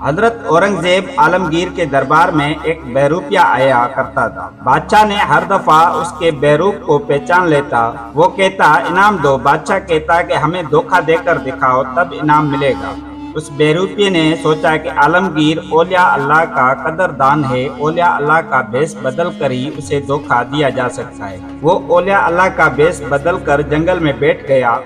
حضرت اورنگزیب عالمگیر کے دربار میں ایک بہروپیہ آیا کرتا تھا۔ بادشاہ نے ہر دفعہ اس کے بہروپ کو پہچان لیتا۔ وہ کہتا انعام دو، بادشاہ کہتا کہ ہمیں دھوکہ دے کر دکھاؤ تب انعام ملے گا۔ اس بہروپیے نے سوچا کہ عالمگیر اولیاء اللہ کا قدردان ہے، اولیاء اللہ کا بھیس بدل کر ہی اسے دھوکہ دیا جا سکتا ہے۔ وہ اولیاء اللہ کا بھیس بدل کر جنگل میں بیٹھ گیا۔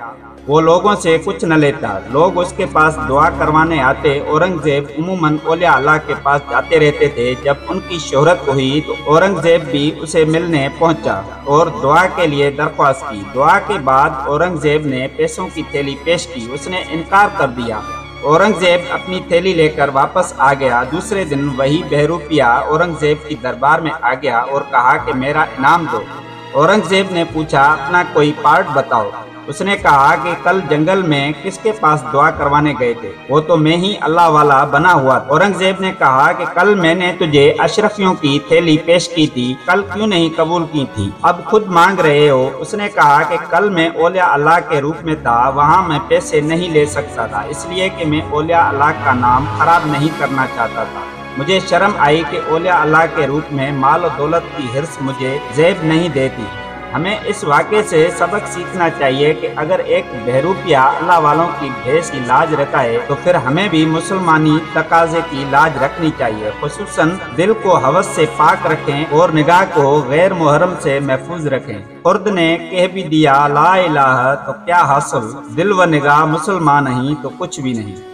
وہ لوگوں سے کچھ نہ لیتا، لوگ اس کے پاس دعا کروانے آتے۔ اورنگزیب عموماً اولیاء اللہ کے پاس جاتے رہتے تھے۔ جب ان کی شہرت ہوئی تو اورنگزیب بھی اسے ملنے پہنچا اور دعا کے لیے درخواست کی۔ دعا کے بعد اورنگزیب نے پیسوں کی تھیلی پیش کی، اس نے انکار کر دیا۔ اورنگزیب اپنی تھیلی لے کر واپس آ گیا۔ دوسرے دن وہی بہروپیہ اورنگزیب کی دربار میں آ گیا اور کہا کہ میرا انعام دو۔ اورنگزیب نے پوچھا اپنا کوئی پارٹ بتاؤ۔ اس نے کہا کہ کل جنگل میں کس کے پاس دعا کروانے گئے تھے؟ وہ تو میں ہی اللہ والا بنا ہوا تھا۔ اورنگزیب نے کہا کہ کل میں نے تجھے اشرفیوں کی تھیلی پیش کی تھی، کل کیوں نہیں قبول کی تھی؟ اب خود مانگ رہے ہو۔ اس نے کہا کہ کل میں اولیاء اللہ کے روپ میں تھا، وہاں میں پیسے نہیں لے سکتا تھا، اس لیے کہ میں اولیاء اللہ کا نام خراب نہیں کرنا چاہتا تھا۔ مجھے شرم آئی کہ اولیاء اللہ کے روپ میں مال و دولت کی حرص مجھے زیب نہیں دیتی۔ ہمیں اس واقعے سے سبق سیکھنا چاہیے کہ اگر ایک بہروپیہ اللہ والوں کی بھیس کی لاج رکھا ہے تو پھر ہمیں بھی مسلمانی تقاضے کی لاج رکھنی چاہیے۔ خصوصاً دل کو ہوس سے پاک رکھیں اور نگاہ کو غیر محرم سے محفوظ رکھیں۔ خرد نے کہہ بھی دیا لا الہ تو کیا حاصل، دل و نگاہ مسلمان نہیں تو کچھ بھی نہیں۔